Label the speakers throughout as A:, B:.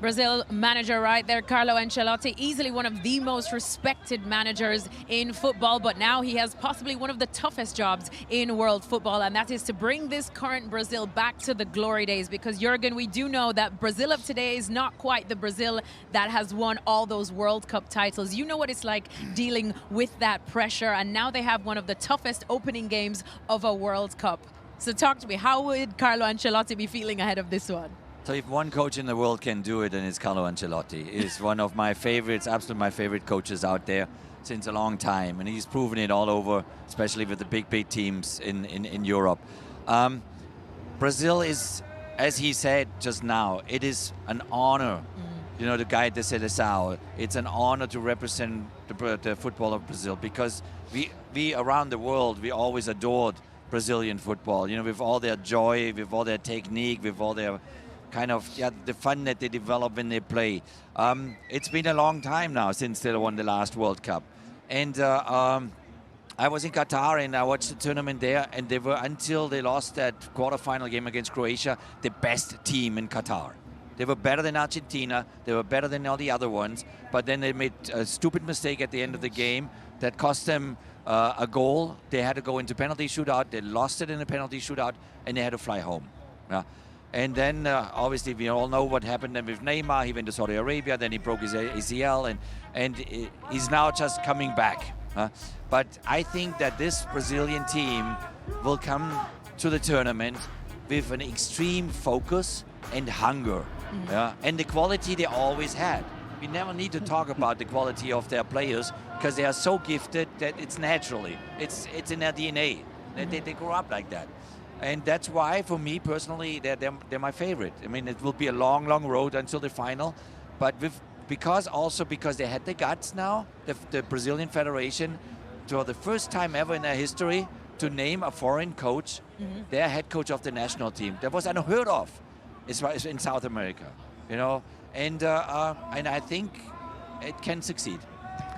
A: Brazil manager right there, Carlo Ancelotti, easily one of the most respected managers in football, but now he has possibly one of the toughest jobs in world football, and that is to bring this current Brazil back to the glory days, because Jürgen, we do know that Brazil of today is not quite the Brazil that has won all those World Cup titles. You know what it's like dealing with that pressure, and now they have one of the toughest opening games of a World Cup. So talk to me, how would Carlo Ancelotti be feeling ahead of this one?
B: So if one coach in the world can do it, then it's Carlo Ancelotti. He's one of my favorites, absolutely my favorite coaches out there since a long time. And he's proven it all over, especially with the big teams in Europe. Brazil is, as he said just now, it is an honor, you know, to guide the Seleção. It's an honor to represent the football of Brazil, because we around the world, we always adored Brazilian football, you know, with all their joy, with all their technique, with all their kind of, the fun that they develop when they play. It's been a long time now since they won the last World Cup. And I was in Qatar and I watched the tournament there, and they were, until they lost that quarterfinal game against Croatia, the best team in Qatar. They were better than Argentina, they were better than all the other ones, but then they made a stupid mistake at the end of the game that cost them a goal. They had to go into penalty shootout, they lost it in a penalty shootout, and they had to fly home. Yeah. And then, obviously, we all know what happened then with Neymar. He went to Saudi Arabia, then he broke his ACL, and he's now just coming back. But I think that this Brazilian team will come to the tournament with an extreme focus and hunger, and the quality they always had. We never need to talk about the quality of their players, because they are so gifted that it's naturally. It's in their DNA. They grow up like that. And that's why, for me personally, they're my favorite. I mean, it will be a long road until the final, but because they had the guts now, the Brazilian Federation, for the first time ever in their history, to name a foreign coach, their head coach of the national team. That was unheard of in South America, you know. And I think it can succeed.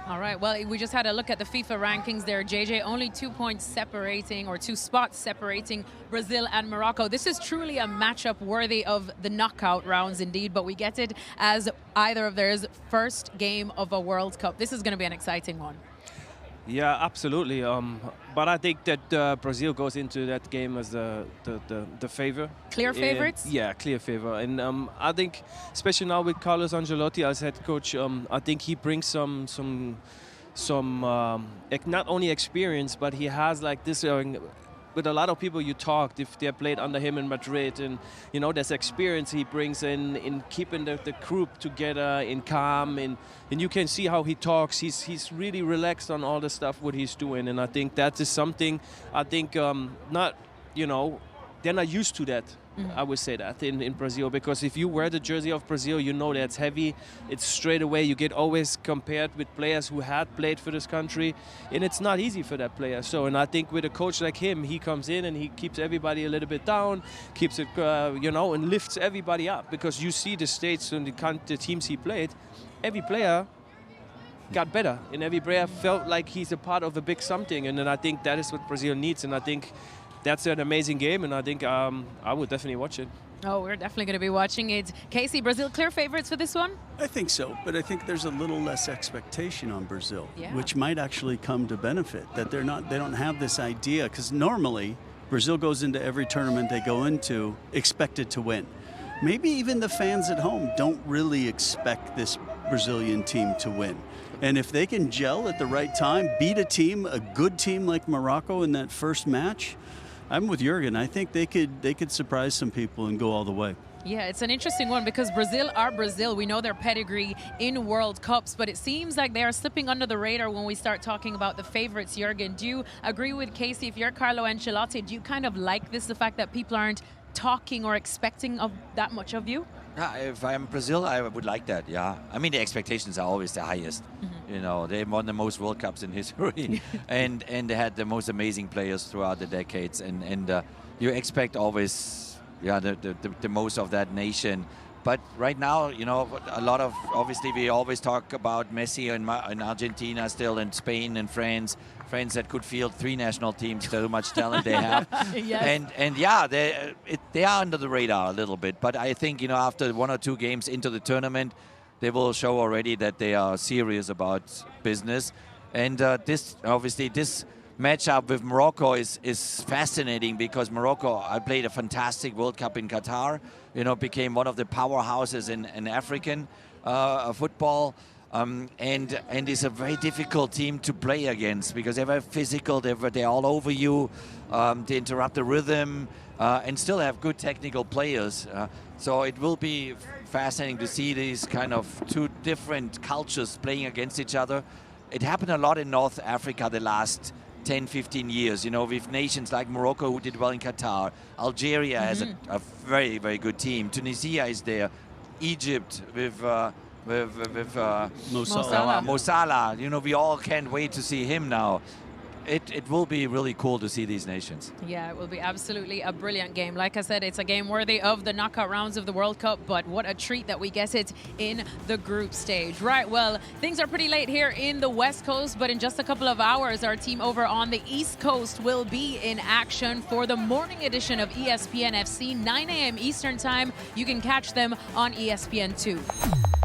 A: All right, well, we just had a look at the FIFA rankings there. JJ, only 2 points separating, or 2 spots separating Brazil and Morocco. This is truly a matchup worthy of the knockout rounds indeed, but we get it as either of theirs first game of a World Cup. This is going to be an exciting one.
C: Yeah, absolutely. But I think that Brazil goes into that game as the favor.
A: Clear favorites?
C: Yeah, clear favor. And I think, especially now with Carlos Ancelotti as head coach, I think he brings some not only experience, but he has like this. With a lot of people you talked, if they played under him in Madrid, and you know, there's experience he brings in keeping the group together, in calm, and you can see how he talks. He's really relaxed on all the stuff what he's doing, and I think that is something. I think not, you know, they're not used to that. I would say that in Brazil, because if you wear the jersey of Brazil, you know that's heavy. It's straight away. You get always compared with players who had played for this country, and it's not easy for that player. So, and I think with a coach like him, he comes in and he keeps everybody a little bit down, keeps it, you know, and lifts everybody up, because you see the states and the teams he played, every player got better, and every player felt like he's a part of a big something, and then I think that is what Brazil needs, and I think that's an amazing game, and I think I would definitely watch it.
A: Oh, we're definitely going to be watching it. Kasey, Brazil clear favorites for this one?
D: I think so, but I think there's a little less expectation on Brazil, which might actually come to benefit, that they don't have this idea, because normally Brazil goes into every tournament they go into expected to win. Maybe even the fans at home don't really expect this Brazilian team to win. And if they can gel at the right time, beat a good team like Morocco in that first match, I'm with Jürgen. I think they could surprise some people and go all the way.
A: Yeah, it's an interesting one, because Brazil are Brazil. We know their pedigree in World Cups, but it seems like they are slipping under the radar when we start talking about the favorites. Jürgen, do you agree with Kasey? If you're Carlo Ancelotti, do you kind of like this, the fact that people aren't talking or expecting of that much of you?
B: Yeah, if I'm Brazil, I would like that, yeah. I mean, the expectations are always the highest. You know, they won the most World Cups in history, and they had the most amazing players throughout the decades, and you expect always, the most of that nation. But right now, you know, a lot of, obviously we always talk about Messi in Argentina still, and Spain and France that could field 3 national teams, so much talent they have.
A: Yes.
B: And yeah, they are under the radar a little bit. But I think, you know, after 1 or 2 games into the tournament, they will show already that they are serious about business. And this matchup with Morocco is fascinating, because Morocco played a fantastic World Cup in Qatar, you know, became one of the powerhouses in African football, and is a very difficult team to play against, because they're very physical, they're all over you, they interrupt the rhythm, and still have good technical players. So it will be fascinating to see these kind of 2 different cultures playing against each other. It happened a lot in North Africa the last 10, 15 years, you know, with nations like Morocco, who did well in Qatar. Algeria has a very, very good team. Tunisia is there. Egypt with Mo Salah. You know, we all can't wait to see him now. It will be really cool to see these nations.
A: Yeah, it will be absolutely a brilliant game. Like I said, it's a game worthy of the knockout rounds of the World Cup, but what a treat that we get it in the group stage. Right, well, things are pretty late here in the West Coast, but in just a couple of hours, our team over on the East Coast will be in action for the morning edition of ESPN FC, 9 a.m. Eastern Time. You can catch them on ESPN 2.